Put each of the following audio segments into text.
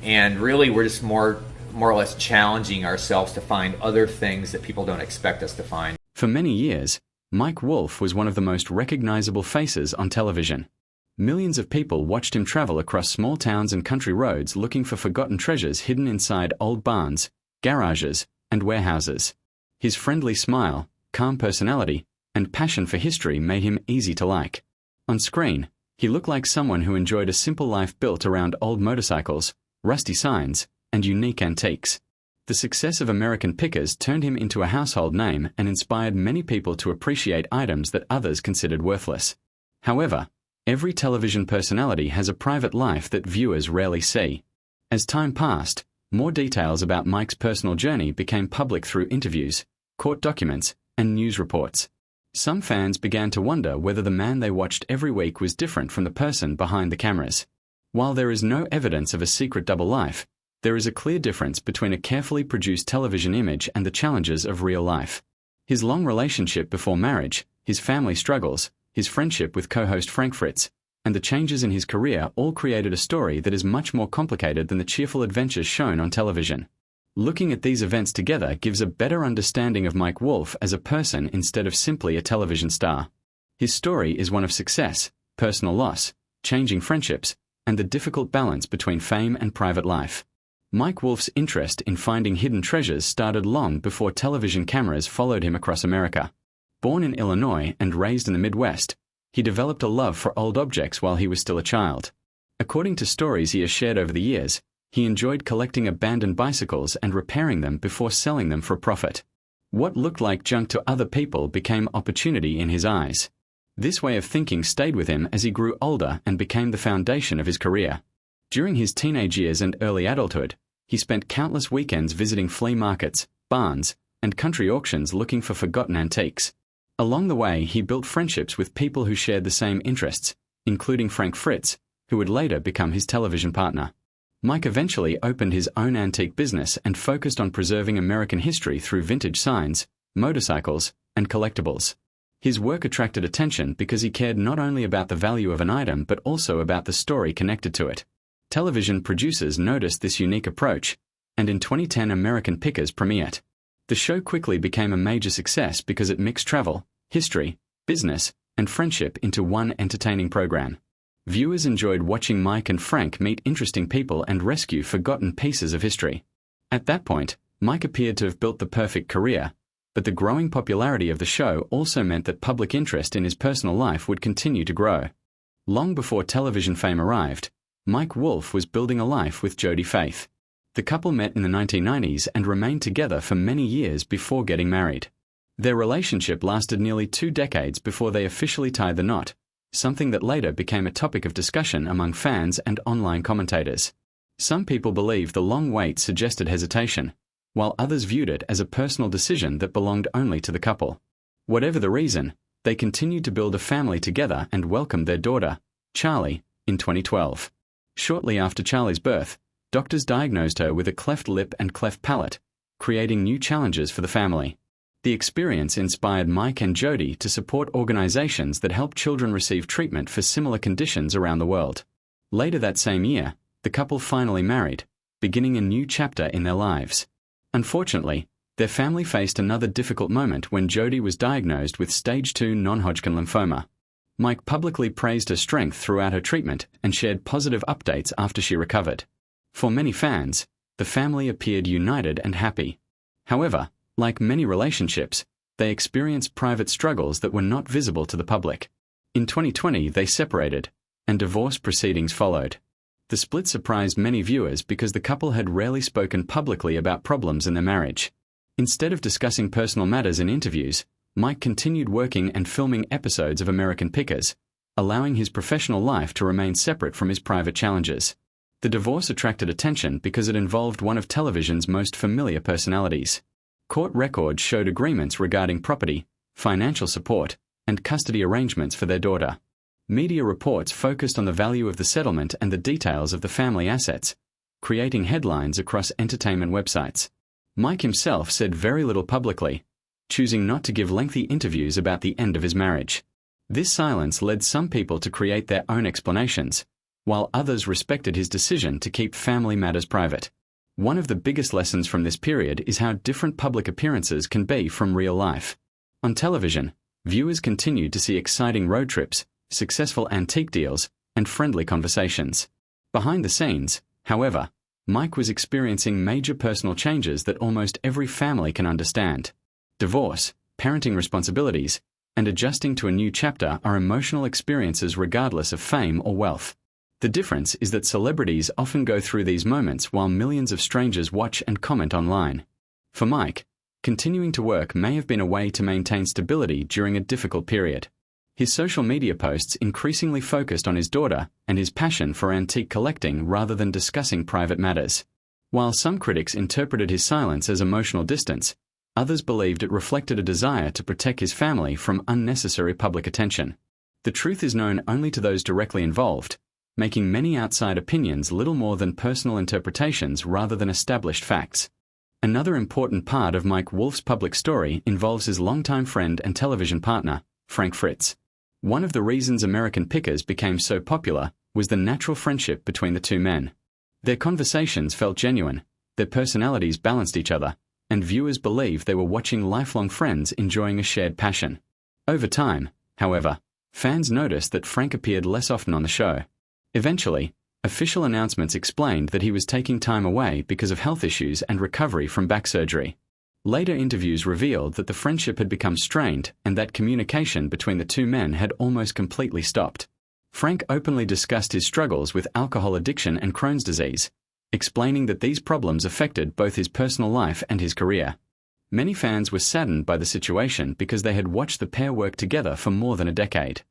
And really, we're just more or less challenging ourselves to find other things that people don't expect us to find. For many years, Mike Wolfe was one of the most recognizable faces on television. Millions of people watched him travel across small towns and country roads looking for forgotten treasures hidden inside old barns, garages, and warehouses. His friendly smile, calm personality, and passion for history made him easy to like. On screen, he looked like someone who enjoyed a simple life built around old motorcycles, rusty signs, and unique antiques. The success of American Pickers turned him into a household name and inspired many people to appreciate items that others considered worthless. However, every television personality has a private life that viewers rarely see. As time passed, more details about Mike's personal journey became public through interviews, court documents, and news reports. Some fans began to wonder whether the man they watched every week was different from the person behind the cameras. While there is no evidence of a secret double life, there is a clear difference between a carefully produced television image and the challenges of real life. His long relationship before marriage, his family struggles, his friendship with co-host Frank Fritz, and the changes in his career all created a story that is much more complicated than the cheerful adventures shown on television. Looking at these events together gives a better understanding of Mike Wolfe as a person instead of simply a television star. His story is one of success, personal loss, changing friendships, and the difficult balance between fame and private life. Mike Wolfe's interest in finding hidden treasures started long before television cameras followed him across America. Born in Illinois and raised in the Midwest, he developed a love for old objects while he was still a child. According to stories he has shared over the years, he enjoyed collecting abandoned bicycles and repairing them before selling them for a profit. What looked like junk to other people became opportunity in his eyes. This way of thinking stayed with him as he grew older and became the foundation of his career. During his teenage years and early adulthood, he spent countless weekends visiting flea markets, barns, and country auctions looking for forgotten antiques. Along the way, he built friendships with people who shared the same interests, including Frank Fritz, who would later become his television partner. Mike eventually opened his own antique business and focused on preserving American history through vintage signs, motorcycles, and collectibles. His work attracted attention because he cared not only about the value of an item but also about the story connected to it. Television producers noticed this unique approach, and in 2010 American Pickers premiered. The show quickly became a major success because it mixed travel, history, business, and friendship into one entertaining program. Viewers enjoyed watching Mike and Frank meet interesting people and rescue forgotten pieces of history. At that point, Mike appeared to have built the perfect career, but the growing popularity of the show also meant that public interest in his personal life would continue to grow. Long before television fame arrived, Mike Wolfe was building a life with Jodie Faith. The couple met in the 1990s and remained together for many years before getting married. Their relationship lasted nearly 2 decades before they officially tied the knot, something that later became a topic of discussion among fans and online commentators. Some people believe the long wait suggested hesitation, while others viewed it as a personal decision that belonged only to the couple. Whatever the reason, they continued to build a family together and welcomed their daughter, Charlie, in 2012. Shortly after Charlie's birth, doctors diagnosed her with a cleft lip and cleft palate, creating new challenges for the family. The experience inspired Mike and Jodie to support organizations that help children receive treatment for similar conditions around the world. Later that same year, the couple finally married, beginning a new chapter in their lives. Unfortunately, their family faced another difficult moment when Jodie was diagnosed with stage 2 non-Hodgkin lymphoma. Mike publicly praised her strength throughout her treatment and shared positive updates after she recovered. For many fans, the family appeared united and happy. However, like many relationships, they experienced private struggles that were not visible to the public. In 2020, they separated, and divorce proceedings followed. The split surprised many viewers because the couple had rarely spoken publicly about problems in their marriage. Instead of discussing personal matters in interviews, Mike continued working and filming episodes of American Pickers, allowing his professional life to remain separate from his private challenges. The divorce attracted attention because it involved one of television's most familiar personalities. Court records showed agreements regarding property, financial support, and custody arrangements for their daughter. Media reports focused on the value of the settlement and the details of the family assets, creating headlines across entertainment websites. Mike himself said very little publicly, choosing not to give lengthy interviews about the end of his marriage. This silence led some people to create their own explanations, while others respected his decision to keep family matters private. One of the biggest lessons from this period is how different public appearances can be from real life. On television, viewers continued to see exciting road trips, successful antique deals, and friendly conversations. Behind the scenes, however, Mike was experiencing major personal changes that almost every family can understand. Divorce, parenting responsibilities, and adjusting to a new chapter are emotional experiences regardless of fame or wealth. The difference is that celebrities often go through these moments while millions of strangers watch and comment online. For Mike, continuing to work may have been a way to maintain stability during a difficult period. His social media posts increasingly focused on his daughter and his passion for antique collecting rather than discussing private matters. While some critics interpreted his silence as emotional distance, others believed it reflected a desire to protect his family from unnecessary public attention. The truth is known only to those directly involved, making many outside opinions little more than personal interpretations rather than established facts. Another important part of Mike Wolfe's public story involves his longtime friend and television partner, Frank Fritz. One of the reasons American Pickers became so popular was the natural friendship between the two men. Their conversations felt genuine, their personalities balanced each other, and viewers believed they were watching lifelong friends enjoying a shared passion. Over time, however, fans noticed that Frank appeared less often on the show. Eventually, official announcements explained that he was taking time away because of health issues and recovery from back surgery. Later interviews revealed that the friendship had become strained and that communication between the two men had almost completely stopped. Frank openly discussed his struggles with alcohol addiction and Crohn's disease, explaining that these problems affected both his personal life and his career. Many fans were saddened by the situation because they had watched the pair work together for more than a decade.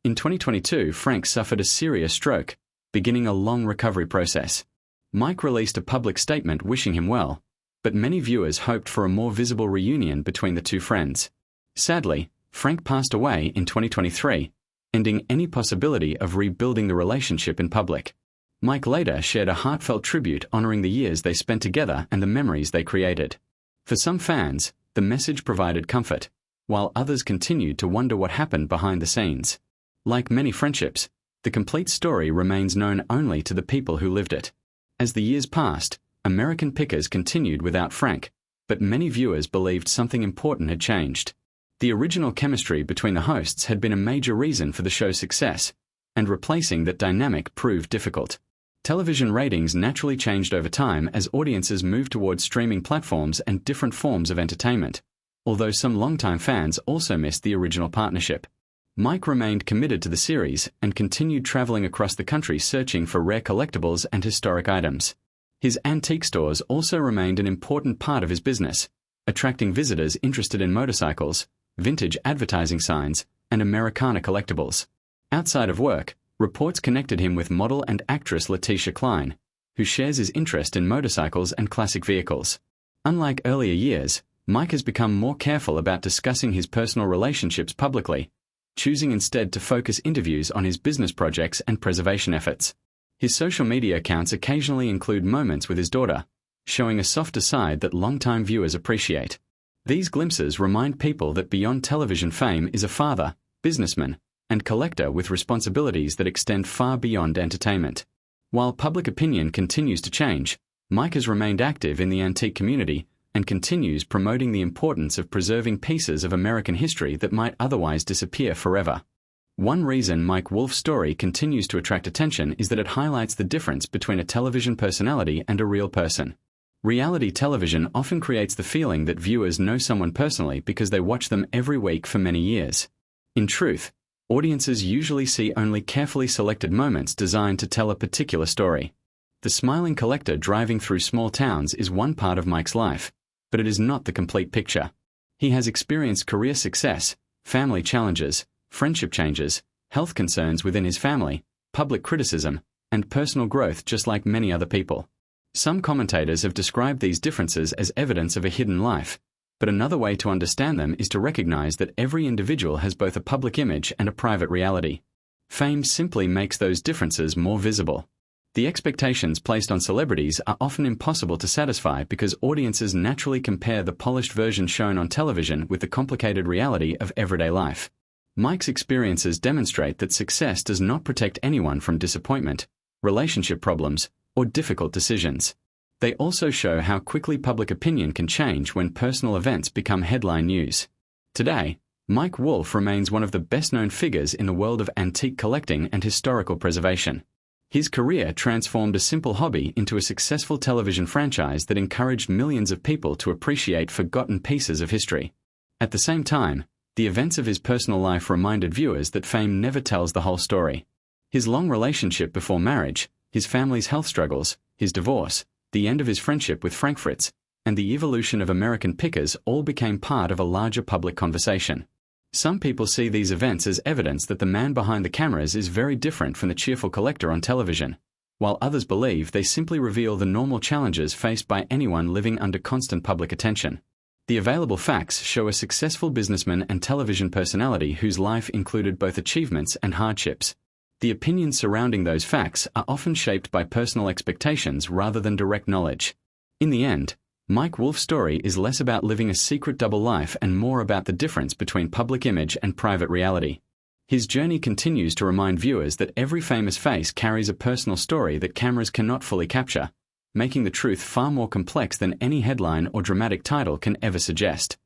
In 2022, Frank suffered a serious stroke, beginning a long recovery process. Mike released a public statement wishing him well, but many viewers hoped for a more visible reunion between the two friends. Sadly, Frank passed away in 2023, ending any possibility of rebuilding the relationship in public. Mike later shared a heartfelt tribute honoring the years they spent together and the memories they created. For some fans, the message provided comfort, while others continued to wonder what happened behind the scenes. Like many friendships, the complete story remains known only to the people who lived it. As the years passed, American Pickers continued without Frank, but many viewers believed something important had changed. The original chemistry between the hosts had been a major reason for the show's success, and replacing that dynamic proved difficult. Television ratings naturally changed over time as audiences moved towards streaming platforms and different forms of entertainment, although some longtime fans also missed the original partnership. Mike remained committed to the series and continued traveling across the country searching for rare collectibles and historic items. His antique stores also remained an important part of his business, attracting visitors interested in motorcycles, vintage advertising signs, and Americana collectibles. Outside of work, reports connected him with model and actress Letitia Klein, who shares his interest in motorcycles and classic vehicles. Unlike earlier years, Mike has become more careful about discussing his personal relationships publicly, choosing instead to focus interviews on his business projects and preservation efforts. His social media accounts occasionally include moments with his daughter, showing a softer side that longtime viewers appreciate. These glimpses remind people that beyond television fame is a father, businessman, and collector with responsibilities that extend far beyond entertainment. While public opinion continues to change, Mike has remained active in the antique community and continues promoting the importance of preserving pieces of American history that might otherwise disappear forever. One reason Mike Wolfe's story continues to attract attention is that it highlights the difference between a television personality and a real person. Reality television often creates the feeling that viewers know someone personally because they watch them every week for many years. In truth, audiences usually see only carefully selected moments designed to tell a particular story. The smiling collector driving through small towns is one part of Mike's life, but it is not the complete picture. He has experienced career success, family challenges, friendship changes, health concerns within his family, public criticism, and personal growth just like many other people. Some commentators have described these differences as evidence of a hidden life, but another way to understand them is to recognize that every individual has both a public image and a private reality. Fame simply makes those differences more visible. The expectations placed on celebrities are often impossible to satisfy because audiences naturally compare the polished version shown on television with the complicated reality of everyday life. Mike's experiences demonstrate that success does not protect anyone from disappointment, relationship problems, or difficult decisions. They also show how quickly public opinion can change when personal events become headline news. Today, Mike Wolfe remains one of the best-known figures in the world of antique collecting and historical preservation. His career transformed a simple hobby into a successful television franchise that encouraged millions of people to appreciate forgotten pieces of history. At the same time, the events of his personal life reminded viewers that fame never tells the whole story. His long relationship before marriage, his family's health struggles, his divorce, the end of his friendship with Frank Fritz, and the evolution of American pickers all became part of a larger public conversation. Some people see these events as evidence that the man behind the cameras is very different from the cheerful collector on television, while others believe they simply reveal the normal challenges faced by anyone living under constant public attention. The available facts show a successful businessman and television personality whose life included both achievements and hardships. The opinions surrounding those facts are often shaped by personal expectations rather than direct knowledge. In the end, Mike Wolfe's story is less about living a secret double life and more about the difference between public image and private reality. His journey continues to remind viewers that every famous face carries a personal story that cameras cannot fully capture, making the truth far more complex than any headline or dramatic title can ever suggest.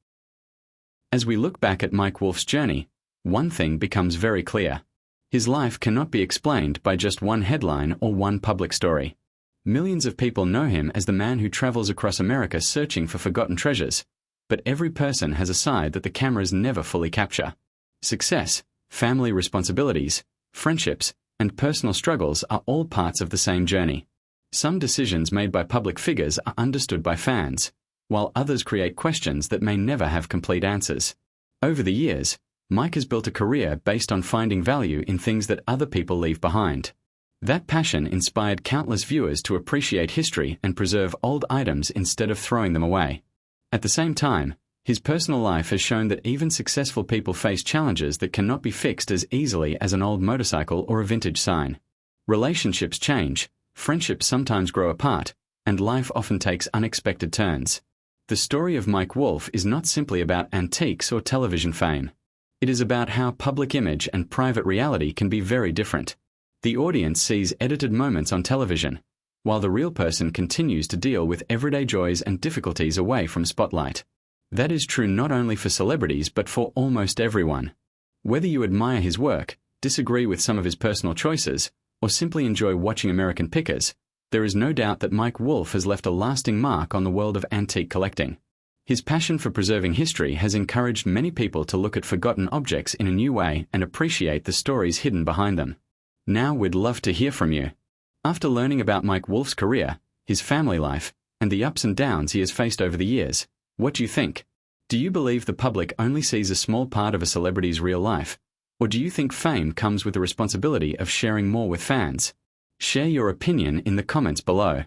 As we look back at Mike Wolfe's journey, one thing becomes very clear. His life cannot be explained by just one headline or one public story. Millions of people know him as the man who travels across America searching for forgotten treasures, but every person has a side that the cameras never fully capture. Success, family responsibilities, friendships, and personal struggles are all parts of the same journey. Some decisions made by public figures are understood by fans, while others create questions that may never have complete answers. Over the years, Mike has built a career based on finding value in things that other people leave behind. That passion inspired countless viewers to appreciate history and preserve old items instead of throwing them away. At the same time, his personal life has shown that even successful people face challenges that cannot be fixed as easily as an old motorcycle or a vintage sign. Relationships change, friendships sometimes grow apart, and life often takes unexpected turns. The story of Mike Wolfe is not simply about antiques or television fame. It is about how public image and private reality can be very different. The audience sees edited moments on television, while the real person continues to deal with everyday joys and difficulties away from spotlight. That is true not only for celebrities but for almost everyone. Whether you admire his work, disagree with some of his personal choices, or simply enjoy watching American pickers, there is no doubt that Mike Wolfe has left a lasting mark on the world of antique collecting. His passion for preserving history has encouraged many people to look at forgotten objects in a new way and appreciate the stories hidden behind them. Now we'd love to hear from you. After learning about Mike Wolfe's career, his family life, and the ups and downs he has faced over the years, what do you think? Do you believe the public only sees a small part of a celebrity's real life? Or do you think fame comes with the responsibility of sharing more with fans? Share your opinion in the comments below.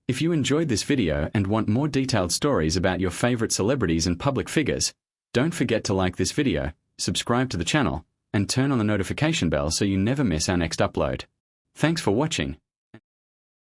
If you enjoyed this video and want more detailed stories about your favorite celebrities and public figures, don't forget to like this video, subscribe to the channel, and turn on the notification bell so you never miss our next upload. Thanks for watching,